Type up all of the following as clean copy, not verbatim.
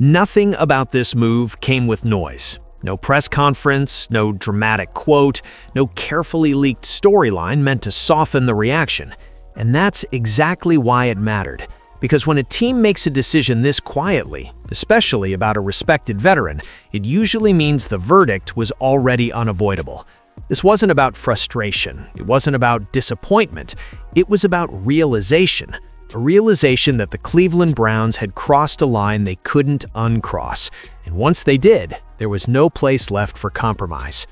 Nothing about this move came with noise. No press conference, no dramatic quote, no carefully leaked storyline meant to soften the reaction. And that's exactly why it mattered. Because when a team makes a decision this quietly, especially about a respected veteran, it usually means the verdict was already unavoidable. This wasn't about frustration. It wasn't about disappointment. It was about realization. A realization that the Cleveland Browns had crossed a line they couldn't uncross. And once they did, there was no place left for compromise.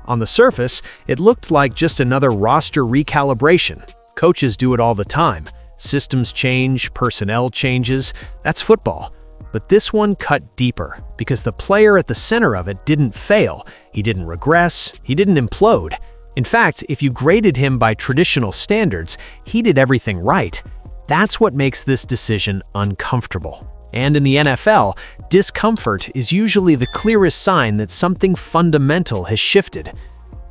On the surface, it looked like just another roster recalibration. Coaches do it all the time. Systems change, personnel changes. That's football. But this one cut deeper, because the player at the center of it didn't fail. He didn't regress. He didn't implode. In fact, if you graded him by traditional standards, he did everything right. That's what makes this decision uncomfortable. And in the NFL, discomfort is usually the clearest sign that something fundamental has shifted.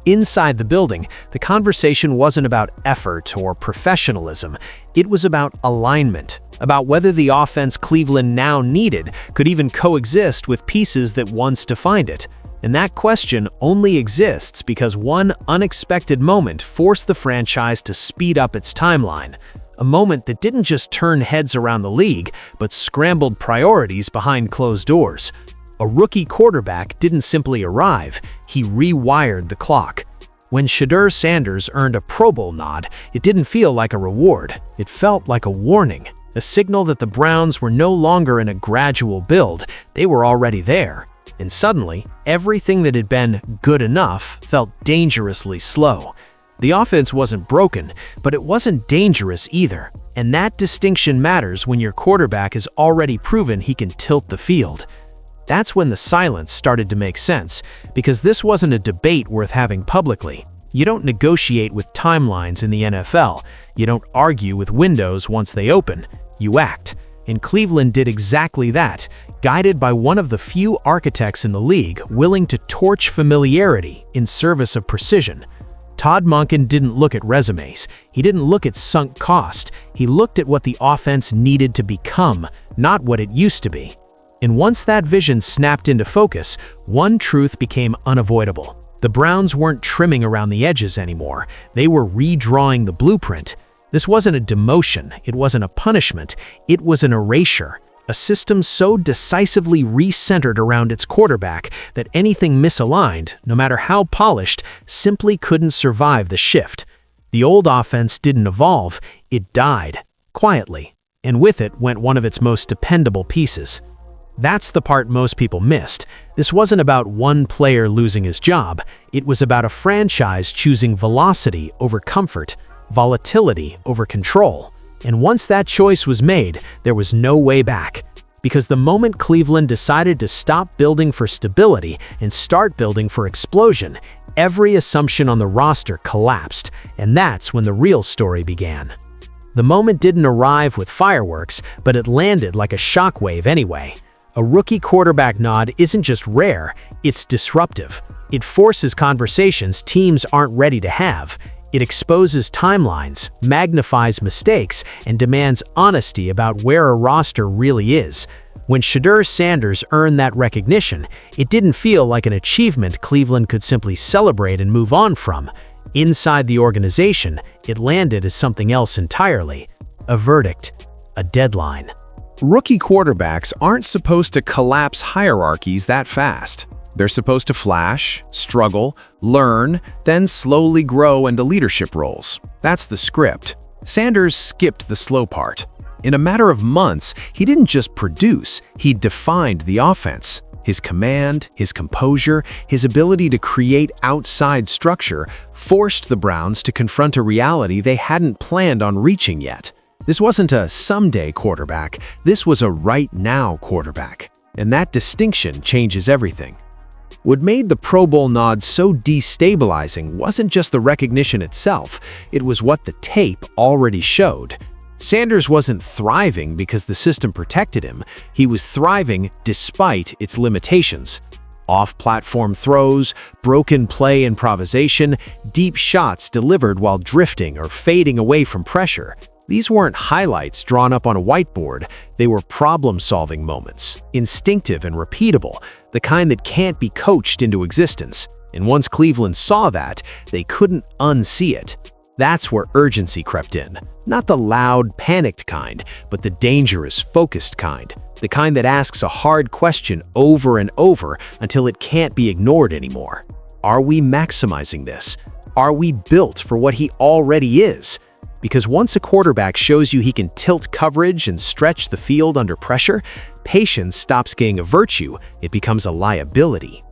Inside the building, the conversation wasn't about effort or professionalism. It was about alignment, about whether the offense Cleveland now needed could even coexist with pieces that once defined it. And that question only exists because one unexpected moment forced the franchise to speed up its timeline. A moment that didn't just turn heads around the league, but scrambled priorities behind closed doors. A rookie quarterback didn't simply arrive, he rewired the clock. When Shedeur Sanders earned a Pro Bowl nod, it didn't feel like a reward. It felt like a warning, a signal that the Browns were no longer in a gradual build, they were already there. And suddenly, everything that had been good enough felt dangerously slow. The offense wasn't broken, but it wasn't dangerous either. And that distinction matters when your quarterback has already proven he can tilt the field. That's when the silence started to make sense, because this wasn't a debate worth having publicly. You don't negotiate with timelines in the NFL. You don't argue with windows once they open. You act. And Cleveland did exactly that, guided by one of the few architects in the league willing to torch familiarity in service of precision. Todd Monken didn't look at resumes. He didn't look at sunk cost. He looked at what the offense needed to become, not what it used to be. And once that vision snapped into focus, one truth became unavoidable. The Browns weren't trimming around the edges anymore. They were redrawing the blueprint. This wasn't a demotion. It wasn't a punishment. It was an erasure. A system so decisively recentered around its quarterback that anything misaligned, no matter how polished, simply couldn't survive the shift. The old offense didn't evolve. It died, quietly. And with it went one of its most dependable pieces. That's the part most people missed. This wasn't about one player losing his job. It was about a franchise choosing velocity over comfort, volatility over control. And once that choice was made, there was no way back. Because the moment Cleveland decided to stop building for stability and start building for explosion, every assumption on the roster collapsed, and that's when the real story began. The moment didn't arrive with fireworks, but it landed like a shockwave anyway. A rookie quarterback nod isn't just rare, it's disruptive. It forces conversations teams aren't ready to have. It exposes timelines, magnifies mistakes, and demands honesty about where a roster really is. When Shedeur Sanders earned that recognition, it didn't feel like an achievement Cleveland could simply celebrate and move on from. Inside the organization, it landed as something else entirely. A verdict, a deadline. Rookie quarterbacks aren't supposed to collapse hierarchies that fast. They're supposed to flash, struggle, learn, then slowly grow into leadership roles. That's the script. Sanders skipped the slow part. In a matter of months, he didn't just produce, he defined the offense. His command, his composure, his ability to create outside structure forced the Browns to confront a reality they hadn't planned on reaching yet. This wasn't a someday quarterback, this was a right-now quarterback. And that distinction changes everything. What made the Pro Bowl nod so destabilizing wasn't just the recognition itself, it was what the tape already showed. Sanders wasn't thriving because the system protected him, he was thriving despite its limitations. Off-platform throws, broken play improvisation, deep shots delivered while drifting or fading away from pressure. These weren't highlights drawn up on a whiteboard, they were problem-solving moments, instinctive and repeatable, the kind that can't be coached into existence. And once Cleveland saw that, they couldn't unsee it. That's where urgency crept in. Not the loud, panicked kind, but the dangerous, focused kind. The kind that asks a hard question over and over until it can't be ignored anymore. Are we maximizing this? Are we built for what he already is? Because once a quarterback shows you he can tilt coverage and stretch the field under pressure, patience stops being a virtue, it becomes a liability.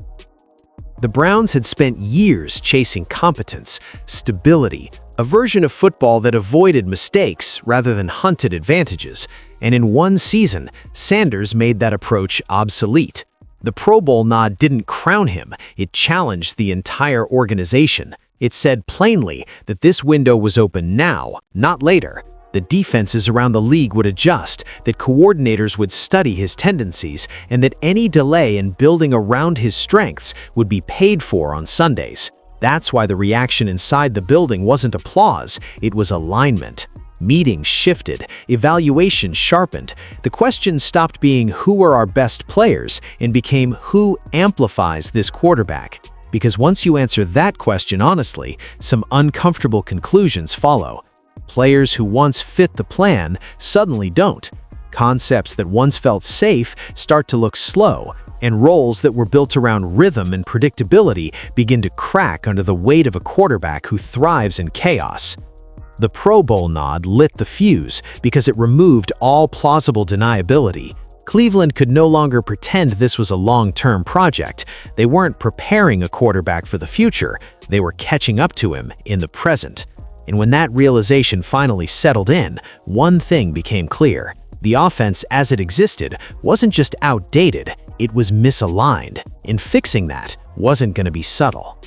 The Browns had spent years chasing competence, stability, a version of football that avoided mistakes rather than hunted advantages, and in one season, Sanders made that approach obsolete. The Pro Bowl nod didn't crown him, it challenged the entire organization. It said plainly that this window was open now, not later. The defenses around the league would adjust, that coordinators would study his tendencies, and that any delay in building around his strengths would be paid for on Sundays. That's why the reaction inside the building wasn't applause, it was alignment. Meetings shifted, evaluation sharpened. The question stopped being who are our best players and became who amplifies this quarterback. Because once you answer that question honestly, some uncomfortable conclusions follow. Players who once fit the plan suddenly don't. Concepts that once felt safe start to look slow, and roles that were built around rhythm and predictability begin to crack under the weight of a quarterback who thrives in chaos. The Pro Bowl nod lit the fuse because it removed all plausible deniability. Cleveland could no longer pretend this was a long-term project. They weren't preparing a quarterback for the future, they were catching up to him in the present. And when that realization finally settled in, one thing became clear. The offense as it existed wasn't just outdated, it was misaligned. And fixing that wasn't going to be subtle.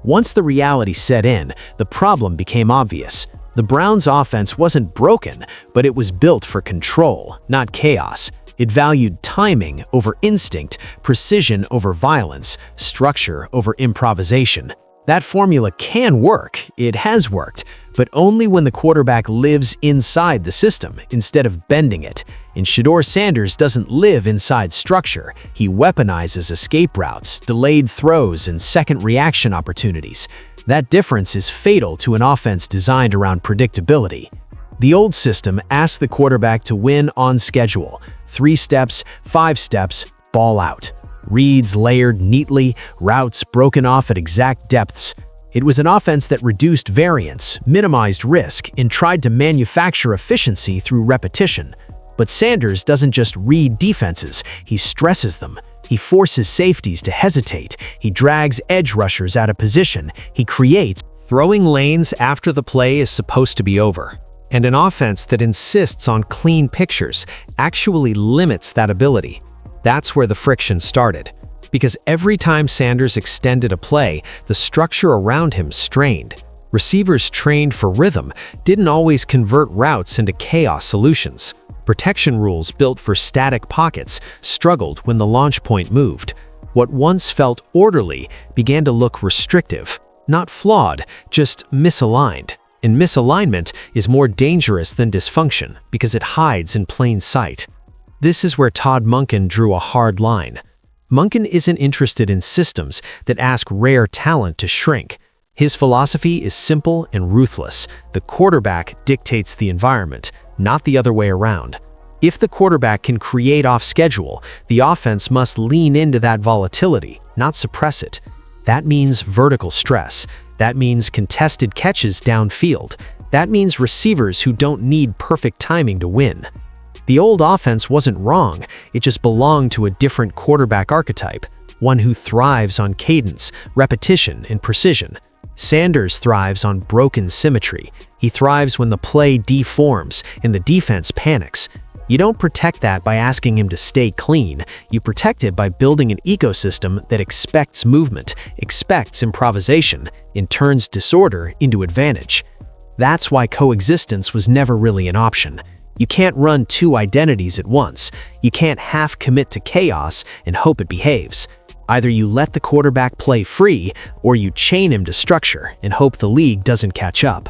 Once the reality set in, the problem became obvious. The Browns' offense wasn't broken, but it was built for control, not chaos. It valued timing over instinct, precision over violence, structure over improvisation. That formula can work, it has worked, but only when the quarterback lives inside the system instead of bending it. And Shedeur Sanders doesn't live inside structure. He weaponizes escape routes, delayed throws, and second reaction opportunities. That difference is fatal to an offense designed around predictability. The old system asked the quarterback to win on schedule. 3 steps, 5 steps, ball out. Reads layered neatly, routes broken off at exact depths. It was an offense that reduced variance, minimized risk, and tried to manufacture efficiency through repetition. But Sanders doesn't just read defenses, he stresses them. He forces safeties to hesitate, he drags edge rushers out of position, he creates throwing lanes after the play is supposed to be over. And an offense that insists on clean pictures actually limits that ability. That's where the friction started. Because every time Sanders extended a play, the structure around him strained. Receivers trained for rhythm didn't always convert routes into chaos solutions. Protection rules built for static pockets struggled when the launch point moved. What once felt orderly began to look restrictive, not flawed, just misaligned. And misalignment is more dangerous than dysfunction because it hides in plain sight. This is where Todd Monken drew a hard line. Monken isn't interested in systems that ask rare talent to shrink. His philosophy is simple and ruthless. The quarterback dictates the environment, not the other way around. If the quarterback can create off schedule, the offense must lean into that volatility, not suppress it. That means vertical stress. That means contested catches downfield. That means receivers who don't need perfect timing to win. The old offense wasn't wrong, it just belonged to a different quarterback archetype, one who thrives on cadence, repetition, and precision. Sanders thrives on broken symmetry. He thrives when the play deforms and the defense panics. You don't protect that by asking him to stay clean. You protect it by building an ecosystem that expects movement, expects improvisation, and turns disorder into advantage. That's why coexistence was never really an option. You can't run 2 identities at once. You can't half commit to chaos and hope it behaves. Either you let the quarterback play free, or you chain him to structure and hope the league doesn't catch up.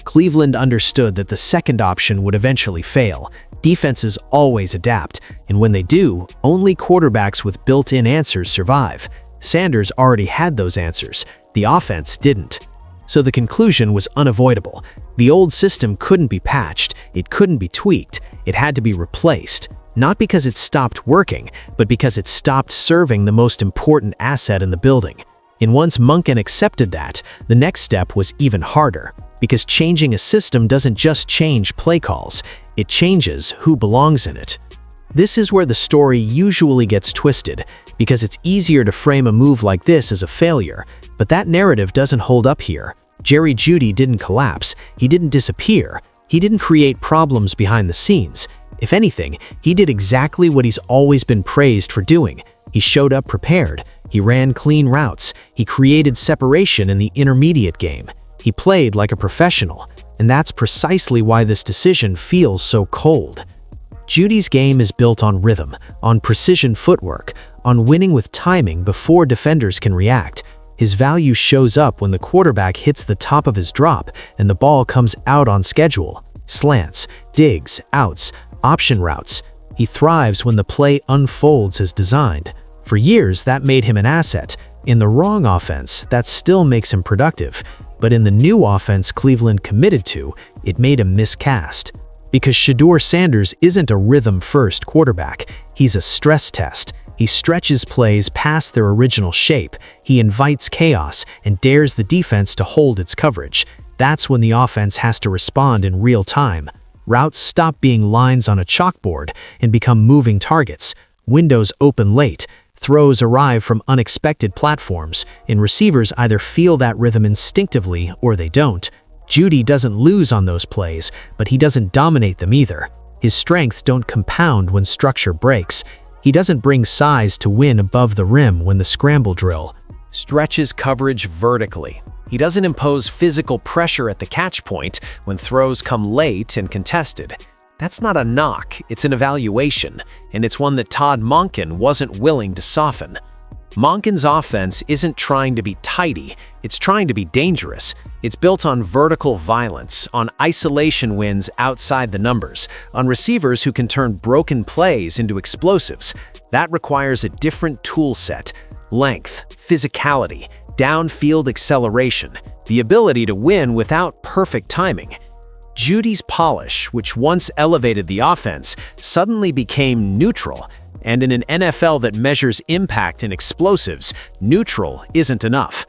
Cleveland understood that the second option would eventually fail. Defenses always adapt, and when they do, only quarterbacks with built-in answers survive. Sanders already had those answers. The offense didn't. So the conclusion was unavoidable. The old system couldn't be patched, it couldn't be tweaked, it had to be replaced. Not because it stopped working, but because it stopped serving the most important asset in the building. And once Monken accepted that, the next step was even harder. Because changing a system doesn't just change play calls, it changes who belongs in it. This is where the story usually gets twisted, because it's easier to frame a move like this as a failure, but that narrative doesn't hold up here. Jerry Jeudy didn't collapse, he didn't disappear, he didn't create problems behind the scenes. If anything, he did exactly what he's always been praised for doing. He showed up prepared, he ran clean routes, he created separation in the intermediate game. He played like a professional, and that's precisely why this decision feels so cold. Jeudy's game is built on rhythm, on precision footwork, on winning with timing before defenders can react. His value shows up when the quarterback hits the top of his drop and the ball comes out on schedule. Slants, digs, outs, option routes. He thrives when the play unfolds as designed. For years, that made him an asset. In the wrong offense, that still makes him productive. But in the new offense Cleveland committed to, it made him miscast. Because Shedeur Sanders isn't a rhythm-first quarterback, he's a stress test. He stretches plays past their original shape, he invites chaos and dares the defense to hold its coverage. That's when the offense has to respond in real time. Routes stop being lines on a chalkboard and become moving targets. Windows open late. Throws arrive from unexpected platforms, and receivers either feel that rhythm instinctively or they don't. Jeudy doesn't lose on those plays, but he doesn't dominate them either. His strengths don't compound when structure breaks. He doesn't bring size to win above the rim when the scramble drill Stretches coverage vertically. He doesn't impose physical pressure at the catch point when throws come late and contested. That's not a knock, it's an evaluation, and it's one that Todd Monken wasn't willing to soften. Monken's offense isn't trying to be tidy, it's trying to be dangerous. It's built on vertical violence, on isolation wins outside the numbers, on receivers who can turn broken plays into explosives. That requires a different tool set: length, physicality, downfield acceleration, the ability to win without perfect timing. Jeudy's polish, which once elevated the offense, suddenly became neutral. And in an NFL that measures impact and explosives, neutral isn't enough.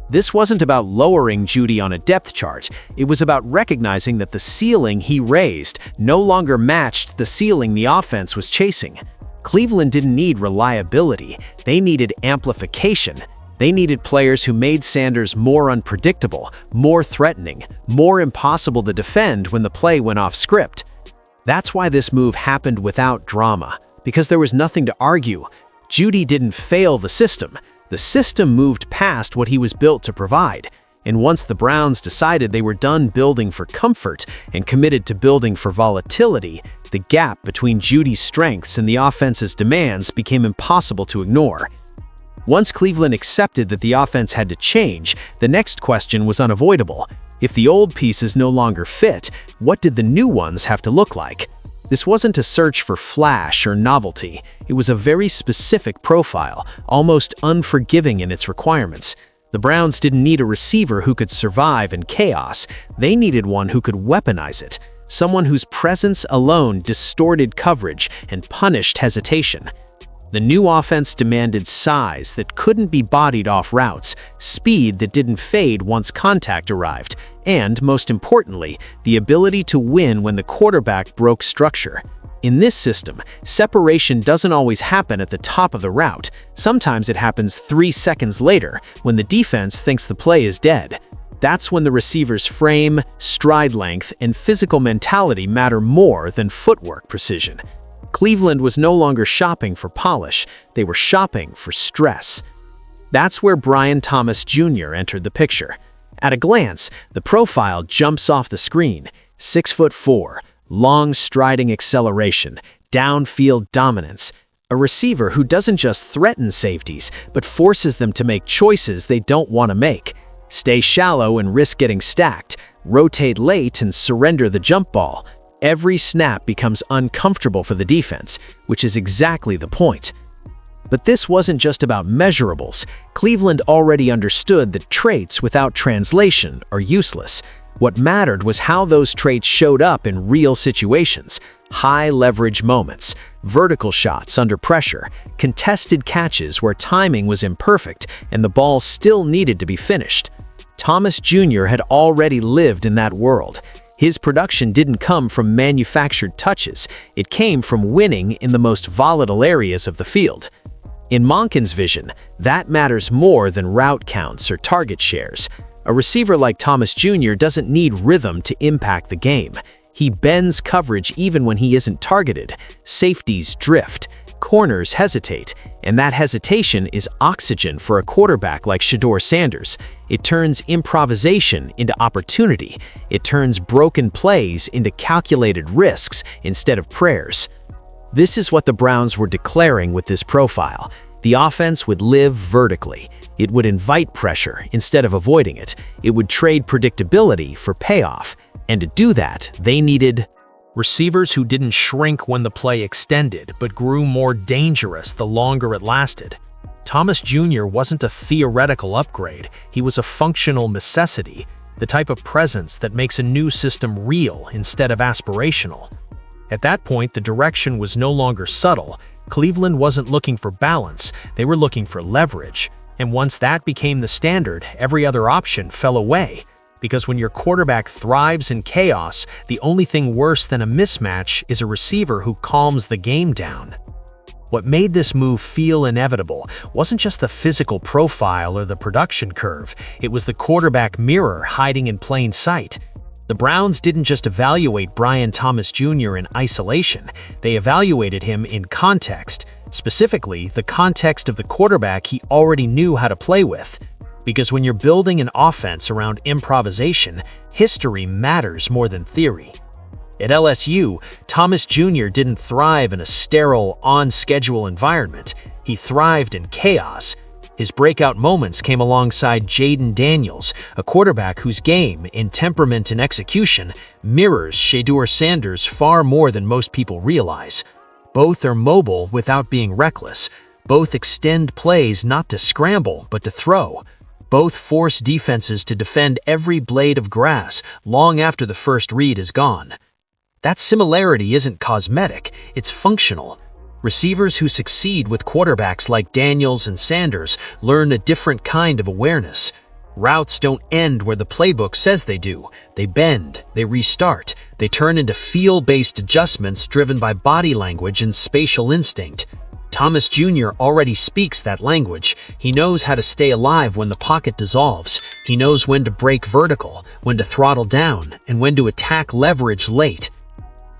This wasn't about lowering Jeudy on a depth chart. It was about recognizing that the ceiling he raised no longer matched the ceiling the offense was chasing. Cleveland didn't need reliability. They needed amplification. They needed players who made Sanders more unpredictable, more threatening, more impossible to defend when the play went off script. That's why this move happened without drama, because there was nothing to argue. Jeudy didn't fail the system. The system moved past what he was built to provide. And once the Browns decided they were done building for comfort and committed to building for volatility, the gap between Jeudy's strengths and the offense's demands became impossible to ignore. Once Cleveland accepted that the offense had to change, the next question was unavoidable. If the old pieces no longer fit, what did the new ones have to look like? This wasn't a search for flash or novelty. It was a very specific profile, almost unforgiving in its requirements. The Browns didn't need a receiver who could survive in chaos. They needed one who could weaponize it, someone whose presence alone distorted coverage and punished hesitation. The new offense demanded size that couldn't be bodied off routes, speed that didn't fade once contact arrived, and, most importantly, the ability to win when the quarterback broke structure. In this system, separation doesn't always happen at the top of the route. Sometimes it happens 3 seconds later, when the defense thinks the play is dead. That's when the receiver's frame, stride length, and physical mentality matter more than footwork precision. Cleveland was no longer shopping for polish, they were shopping for stress. That's where Brian Thomas Jr. entered the picture. At a glance, the profile jumps off the screen. 6'4", long striding acceleration, downfield dominance. A receiver who doesn't just threaten safeties, but forces them to make choices they don't want to make. Stay shallow and risk getting stacked. rotate late and surrender the jump ball. Every snap becomes uncomfortable for the defense, which is exactly the point. But this wasn't just about measurables. Cleveland already understood that traits without translation are useless. What mattered was how those traits showed up in real situations. High-leverage moments, vertical shots under pressure, contested catches where timing was imperfect and the ball still needed to be finished. Thomas Jr. had already lived in that world. His production didn't come from manufactured touches. It came from winning in the most volatile areas of the field. In Monken's vision, that matters more than route counts or target shares. A receiver like Thomas Jr. doesn't need rhythm to impact the game. He bends coverage even when he isn't targeted. Safeties drift, corners hesitate, and that hesitation is oxygen for a quarterback like Shedeur Sanders. It turns improvisation into opportunity. It turns broken plays into calculated risks instead of prayers. This is what the Browns were declaring with this profile. The offense would live vertically. It would invite pressure instead of avoiding it. It would trade predictability for payoff. And to do that, they needed receivers who didn't shrink when the play extended, but grew more dangerous the longer it lasted. Thomas Jr. wasn't a theoretical upgrade. He was a functional necessity, the type of presence that makes a new system real instead of aspirational. At that point, the direction was no longer subtle. Cleveland wasn't looking for balance, they were looking for leverage. And once that became the standard, every other option fell away. Because when your quarterback thrives in chaos, the only thing worse than a mismatch is a receiver who calms the game down. What made this move feel inevitable wasn't just the physical profile or the production curve, it was the quarterback mirror hiding in plain sight. The Browns didn't just evaluate Brian Thomas Jr. in isolation, they evaluated him in context, specifically the context of the quarterback he already knew how to play with. Because when you're building an offense around improvisation, history matters more than theory. At LSU, Thomas Jr. didn't thrive in a sterile, on-schedule environment. He thrived in chaos. His breakout moments came alongside Jayden Daniels, a quarterback whose game, in temperament and execution, mirrors Shedeur Sanders far more than most people realize. Both are mobile without being reckless. Both extend plays not to scramble, but to throw. Both force defenses to defend every blade of grass long after the first read is gone. That similarity isn't cosmetic, it's functional. Receivers who succeed with quarterbacks like Daniels and Sanders learn a different kind of awareness. Routes don't end where the playbook says they do. They bend, they restart, they turn into feel-based adjustments driven by body language and spatial instinct. Thomas Jr. already speaks that language. He knows how to stay alive when the pocket dissolves. He knows when to break vertical, when to throttle down, and when to attack leverage late.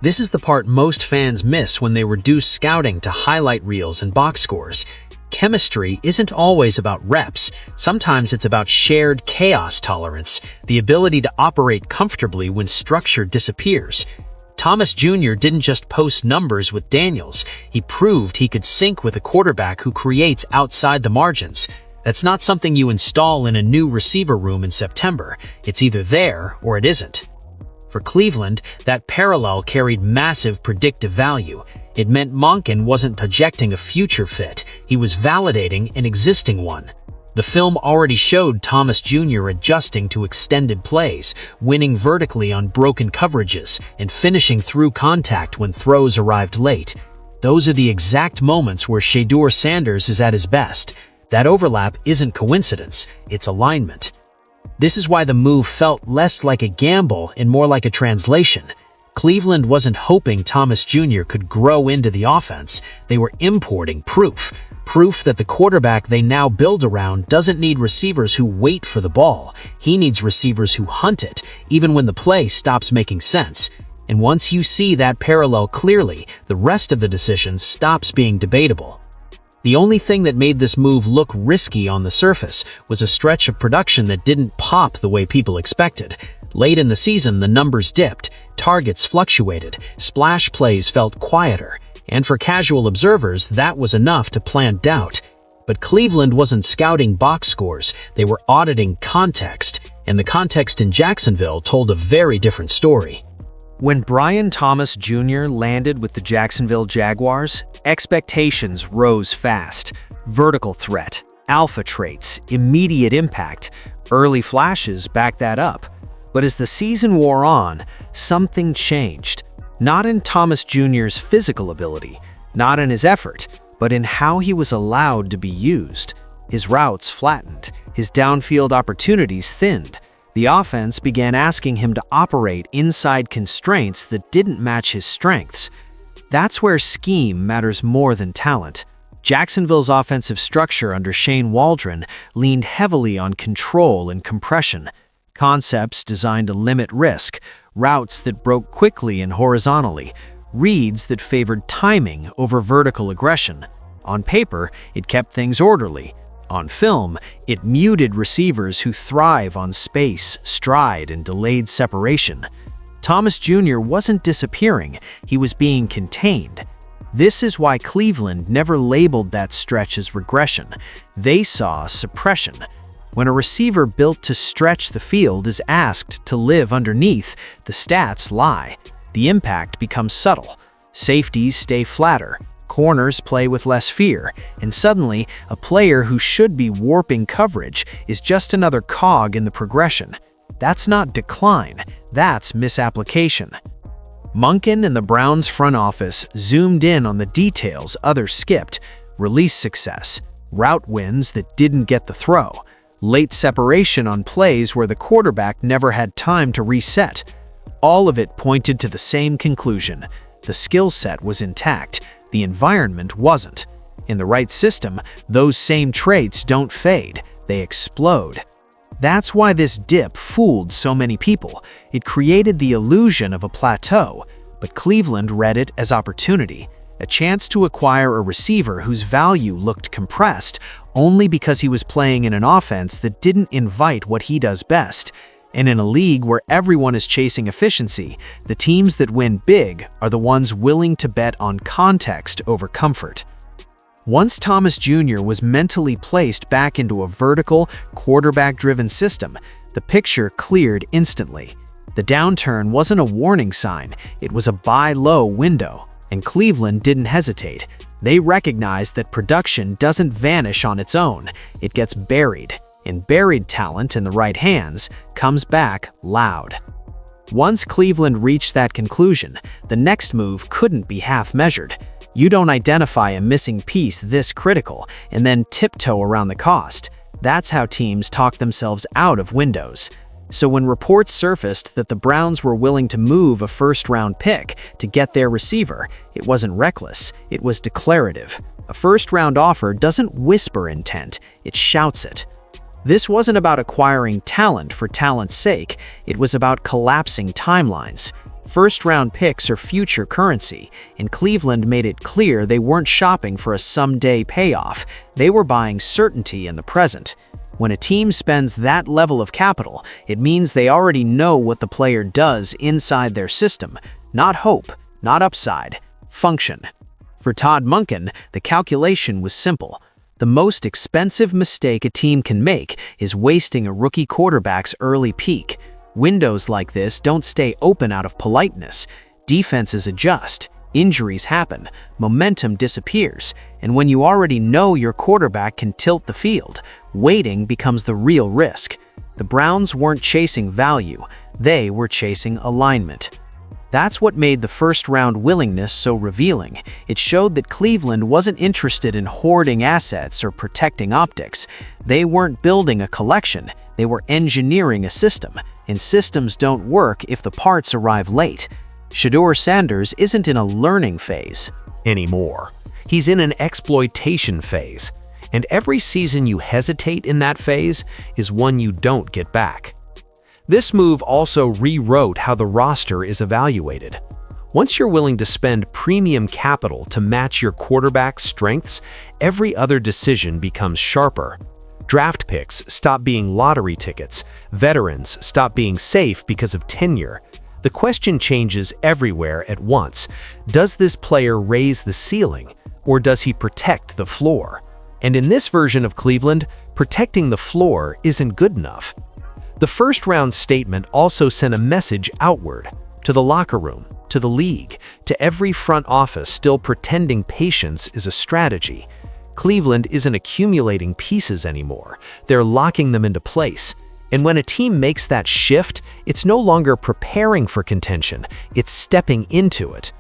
This is the part most fans miss when they reduce scouting to highlight reels and box scores. Chemistry isn't always about reps. Sometimes it's about shared chaos tolerance, the ability to operate comfortably when structure disappears. Thomas Jr. didn't just post numbers with Daniels, he proved he could sync with a quarterback who creates outside the margins. That's not something you install in a new receiver room in September. It's either there or it isn't. For Cleveland, that parallel carried massive predictive value. It meant Monken wasn't projecting a future fit, he was validating an existing one. The film already showed Thomas Jr. adjusting to extended plays, winning vertically on broken coverages, and finishing through contact when throws arrived late. Those are the exact moments where Shedeur Sanders is at his best. That overlap isn't coincidence, it's alignment. This is why the move felt less like a gamble and more like a translation. Cleveland wasn't hoping Thomas Jr. could grow into the offense, they were importing proof. Proof that the quarterback they now build around doesn't need receivers who wait for the ball. He needs receivers who hunt it, even when the play stops making sense. And once you see that parallel clearly, the rest of the decision stops being debatable. The only thing that made this move look risky on the surface was a stretch of production that didn't pop the way people expected. Late in the season, the numbers dipped, targets fluctuated, splash plays felt quieter, and for casual observers, that was enough to plant doubt. But Cleveland wasn't scouting box scores, they were auditing context. and the context in Jacksonville told a very different story. When Brian Thomas Jr. landed with the Jacksonville Jaguars, expectations rose fast. Vertical threat, alpha traits, immediate impact, early flashes backed that up. But as the season wore on, something changed. Not in Thomas Jr.'s physical ability, not in his effort, but in how he was allowed to be used. His routes flattened, his downfield opportunities thinned. The offense began asking him to operate inside constraints that didn't match his strengths. That's where scheme matters more than talent. Jacksonville's offensive structure under Shane Waldron leaned heavily on control and compression. Concepts designed to limit risk, routes that broke quickly and horizontally, reads that favored timing over vertical aggression. On paper, it kept things orderly. On film, it muted receivers who thrive on space, stride, and delayed separation. Thomas Jr. wasn't disappearing, he was being contained. This is why Cleveland never labeled that stretch as regression. They saw suppression. When a receiver built to stretch the field is asked to live underneath, the stats lie. The impact becomes subtle. Safeties stay flatter. Corners play with less fear, and suddenly, a player who should be warping coverage is just another cog in the progression. That's not decline, that's misapplication. Monken and the Browns front office zoomed in on the details others skipped: release success, route wins that didn't get the throw, late separation on plays where the quarterback never had time to reset. All of it pointed to the same conclusion: the skill set was intact. The environment wasn't. In the right system, those same traits don't fade, they explode. That's why this dip fooled so many people. It created the illusion of a plateau, but Cleveland read it as opportunity, a chance to acquire a receiver whose value looked compressed only because he was playing in an offense that didn't invite what he does best. And in a league where everyone is chasing efficiency, the teams that win big are the ones willing to bet on context over comfort. Once Thomas Jr. was mentally placed back into a vertical, quarterback-driven system, the picture cleared instantly. The downturn wasn't a warning sign, it was a buy low window, and Cleveland didn't hesitate. They recognized that production doesn't vanish on its own, it gets buried. And buried talent in the right hands comes back loud. Once Cleveland reached that conclusion, the next move couldn't be half-measured. You don't identify a missing piece this critical and then tiptoe around the cost. That's how teams talk themselves out of windows. So when reports surfaced that the Browns were willing to move a first-round pick to get their receiver, it wasn't reckless, it was declarative. A first-round offer doesn't whisper intent, it shouts it. This wasn't about acquiring talent for talent's sake, it was about collapsing timelines. First-round picks are future currency, and Cleveland made it clear they weren't shopping for a someday payoff, they were buying certainty in the present. When a team spends that level of capital, it means they already know what the player does inside their system. Not hope, not upside, function. For Todd Monken, the calculation was simple. The most expensive mistake a team can make is wasting a rookie quarterback's early peak. Windows like this don't stay open out of politeness. Defenses adjust, injuries happen, momentum disappears, and when you already know your quarterback can tilt the field, waiting becomes the real risk. The Browns weren't chasing value, they were chasing alignment. That's what made the first-round willingness so revealing. It showed that Cleveland wasn't interested in hoarding assets or protecting optics. They weren't building a collection, they were engineering a system, and systems don't work if the parts arrive late. Shedeur Sanders isn't in a learning phase Anymore. He's in an exploitation phase, and every season you hesitate in that phase is one you don't get back. This move also rewrote how the roster is evaluated. Once you're willing to spend premium capital to match your quarterback's strengths, every other decision becomes sharper. Draft picks stop being lottery tickets. Veterans stop being safe because of tenure. The question changes everywhere at once. Does this player raise the ceiling, or does he protect the floor? And in this version of Cleveland, protecting the floor isn't good enough. The first-round statement also sent a message outward, to the locker room, to the league, to every front office still pretending patience is a strategy. Cleveland isn't accumulating pieces anymore. They're locking them into place. And when a team makes that shift, it's no longer preparing for contention, it's stepping into it.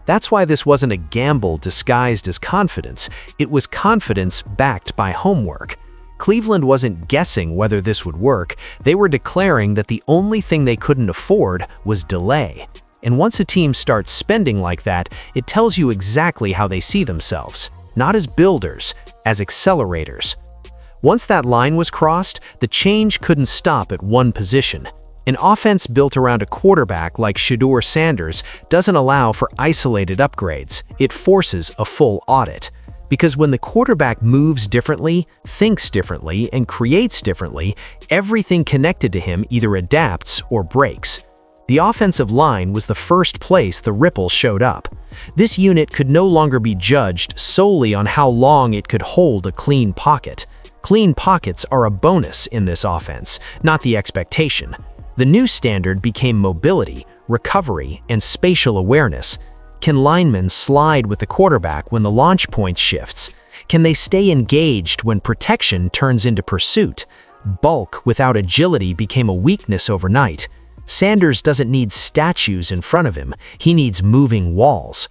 That's why this wasn't a gamble disguised as confidence. It was confidence backed by homework. Cleveland wasn't guessing whether this would work. They were declaring that the only thing they couldn't afford was delay. And once a team starts spending like that, it tells you exactly how they see themselves. Not as builders, as accelerators. Once that line was crossed, the change couldn't stop at one position. An offense built around a quarterback like Shedeur Sanders doesn't allow for isolated upgrades. It forces a full audit. Because when the quarterback moves differently, thinks differently, and creates differently, everything connected to him either adapts or breaks. The offensive line was the first place the ripple showed up. This unit could no longer be judged solely on how long it could hold a clean pocket. Clean pockets are a bonus in this offense, not the expectation. The new standard became mobility, recovery, and spatial awareness. Can linemen slide with the quarterback when the launch point shifts? Can they stay engaged when protection turns into pursuit? Bulk without agility became a weakness overnight. Sanders doesn't need statues in front of him, he needs moving walls.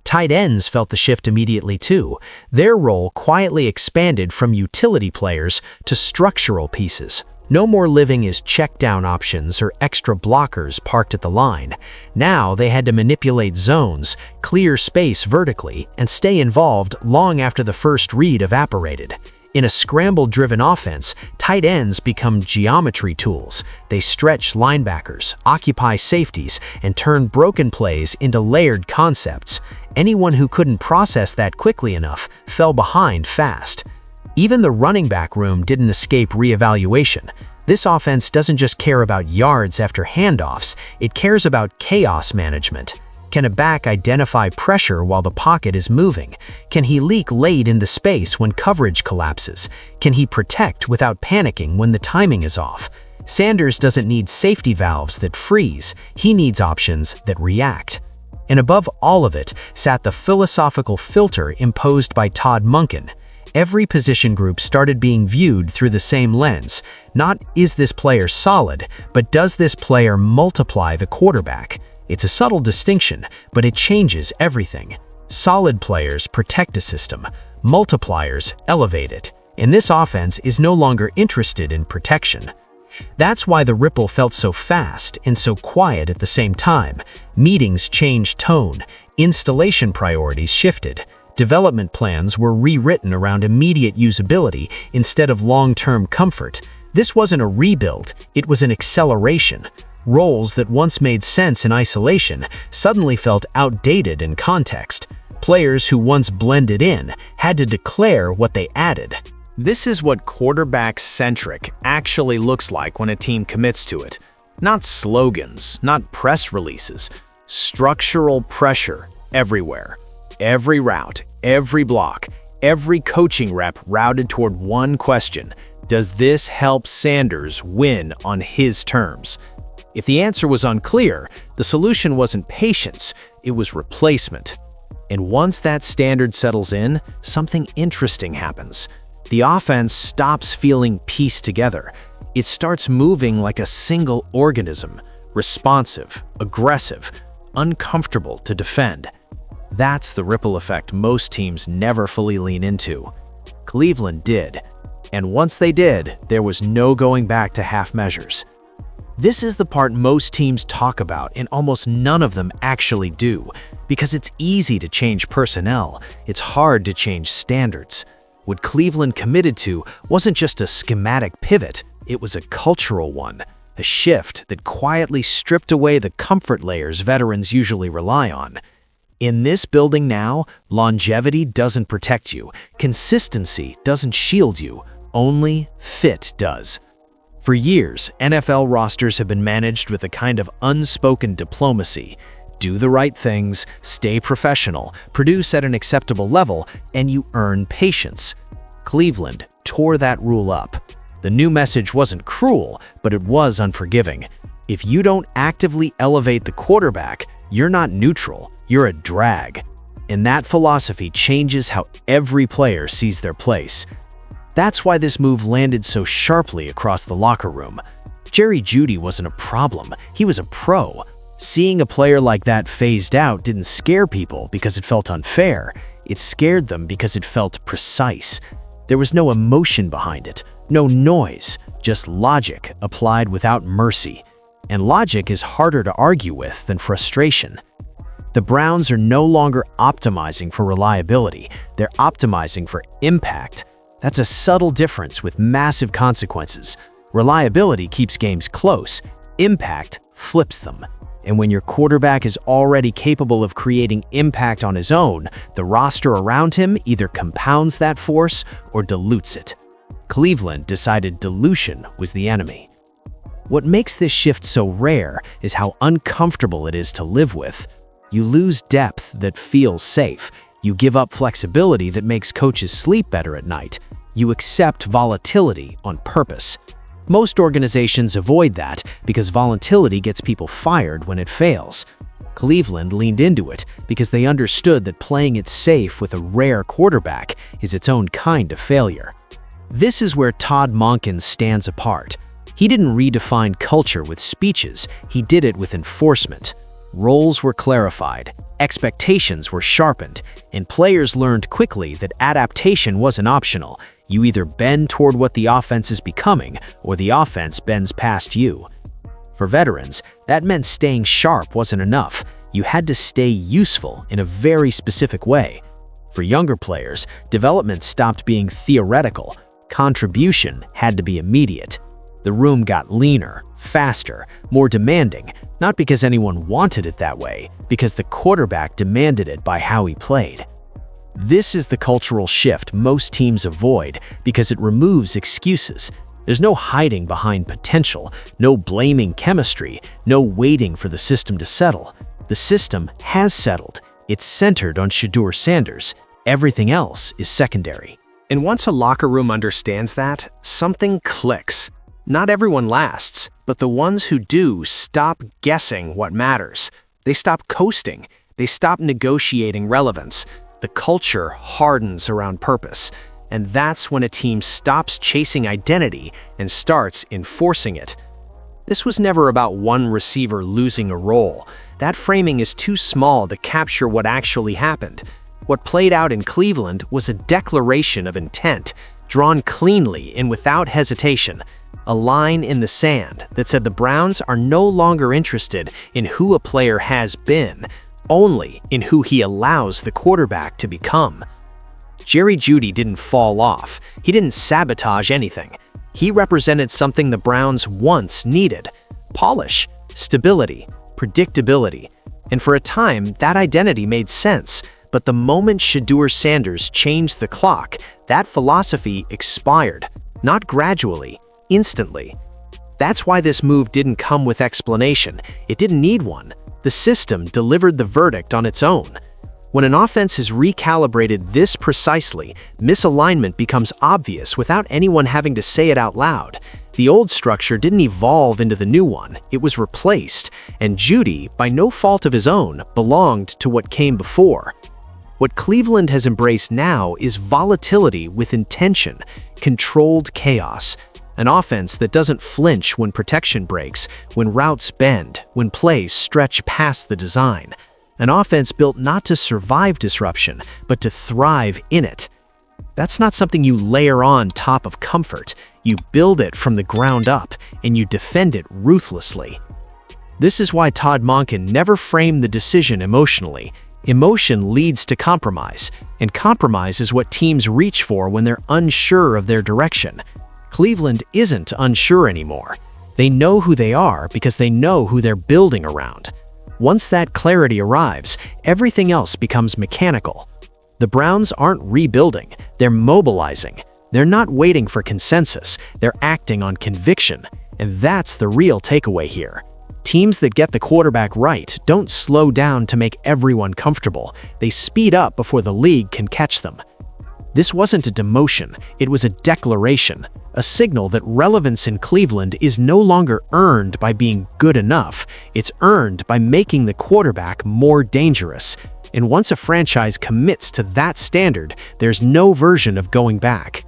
Tight ends felt the shift immediately too. Their role quietly expanded from utility players to structural pieces. No more living as check-down options or extra blockers parked at the line. Now they had to manipulate zones, clear space vertically, and stay involved long after the first read evaporated. In a scramble-driven offense, tight ends become geometry tools. They stretch linebackers, occupy safeties, and turn broken plays into layered concepts. Anyone who couldn't process that quickly enough fell behind fast. Even the running back room didn't escape reevaluation. This offense doesn't just care about yards after handoffs, it cares about chaos management. Can a back identify pressure while the pocket is moving? Can he leak late in the space when coverage collapses? Can he protect without panicking when the timing is off? Sanders doesn't need safety valves that freeze, he needs options that react. And above all of it sat the philosophical filter imposed by Todd Monken. Every position group started being viewed through the same lens. Not is this player solid, but does this player multiply the quarterback? It's a subtle distinction, but it changes everything. Solid players protect a system, multipliers elevate it, and this offense is no longer interested in protection. That's why the ripple felt so fast and so quiet at the same time. Meetings changed tone, installation priorities shifted, development plans were rewritten around immediate usability instead of long-term comfort. This wasn't a rebuild, it was an acceleration. Roles that once made sense in isolation suddenly felt outdated in context. Players who once blended in had to declare what they added. This is what quarterback-centric actually looks like when a team commits to it. Not slogans, not press releases. Structural pressure everywhere. Every route, every block, every coaching rep routed toward one question: does this help Sanders win on his terms? If the answer was unclear, the solution wasn't patience, it was replacement. And once that standard settles in, something interesting happens. The offense stops feeling pieced together. It starts moving like a single organism, responsive, aggressive, uncomfortable to defend. That's the ripple effect most teams never fully lean into. Cleveland did. And once they did, there was no going back to half measures. This is the part most teams talk about and almost none of them actually do, because it's easy to change personnel, it's hard to change standards. What Cleveland committed to wasn't just a schematic pivot, it was a cultural one, a shift that quietly stripped away the comfort layers veterans usually rely on. In this building now, longevity doesn't protect you, consistency doesn't shield you, only fit does. For years, NFL rosters have been managed with a kind of unspoken diplomacy. Do the right things, stay professional, produce at an acceptable level, and you earn patience. Cleveland tore that rule up. The new message wasn't cruel, but it was unforgiving. If you don't actively elevate the quarterback, you're not neutral, you're a drag. And that philosophy changes how every player sees their place. That's why this move landed so sharply across the locker room. Jerry Jeudy wasn't a problem, he was a pro. Seeing a player like that phased out didn't scare people because it felt unfair. It scared them because it felt precise. There was no emotion behind it, no noise, just logic applied without mercy. And logic is harder to argue with than frustration. The Browns are no longer optimizing for reliability, they're optimizing for impact. That's a subtle difference with massive consequences. Reliability keeps games close, impact flips them. And when your quarterback is already capable of creating impact on his own, the roster around him either compounds that force or dilutes it. Cleveland decided dilution was the enemy. What makes this shift so rare is how uncomfortable it is to live with. You lose depth that feels safe. You give up flexibility that makes coaches sleep better at night. You accept volatility on purpose. Most organizations avoid that because volatility gets people fired when it fails. Cleveland leaned into it because they understood that playing it safe with a rare quarterback is its own kind of failure. This is where Todd Monken stands apart. He didn't redefine culture with speeches, he did it with enforcement. Roles were clarified, expectations were sharpened, and players learned quickly that adaptation wasn't optional. You either bend toward what the offense is becoming, or the offense bends past you. For veterans, that meant staying sharp wasn't enough. You had to stay useful in a very specific way. For younger players, development stopped being theoretical. Contribution had to be immediate. The room got leaner, faster, more demanding, not because anyone wanted it that way, because the quarterback demanded it by how he played. This is the cultural shift most teams avoid because it removes excuses. There's no hiding behind potential, no blaming chemistry, no waiting for the system to settle. The system has settled. It's centered on Shedeur Sanders. Everything else is secondary. And once a locker room understands that, something clicks. Not everyone lasts, but the ones who do stop guessing what matters. They stop coasting. They stop negotiating relevance. The culture hardens around purpose. And that's when a team stops chasing identity and starts enforcing it. This was never about one receiver losing a role. That framing is too small to capture what actually happened. What played out in Cleveland was a declaration of intent, drawn cleanly and without hesitation. A line in the sand that said the Browns are no longer interested in who a player has been, only in who he allows the quarterback to become. Jerry Jeudy didn't fall off. He didn't sabotage anything. He represented something the Browns once needed: polish, stability, predictability. And for a time, that identity made sense. But the moment Shedeur Sanders changed the clock, that philosophy expired. Not gradually, instantly. That's why this move didn't come with explanation. It didn't need one. The system delivered the verdict on its own. When an offense is recalibrated this precisely, misalignment becomes obvious without anyone having to say it out loud. The old structure didn't evolve into the new one, it was replaced, and Jeudy, by no fault of his own, belonged to what came before. What Cleveland has embraced now is volatility with intention, controlled chaos. An offense that doesn't flinch when protection breaks, when routes bend, when plays stretch past the design. An offense built not to survive disruption, but to thrive in it. That's not something you layer on top of comfort. You build it from the ground up, and you defend it ruthlessly. This is why Todd Monken never framed the decision emotionally. Emotion leads to compromise, and compromise is what teams reach for when they're unsure of their direction. Cleveland isn't unsure anymore. They know who they are because they know who they're building around. Once that clarity arrives, everything else becomes mechanical. The Browns aren't rebuilding, they're mobilizing. They're not waiting for consensus, they're acting on conviction. And that's the real takeaway here. Teams that get the quarterback right don't slow down to make everyone comfortable. They speed up before the league can catch them. This wasn't a demotion, it was a declaration, a signal that relevance in Cleveland is no longer earned by being good enough, it's earned by making the quarterback more dangerous. And once a franchise commits to that standard, there's no version of going back.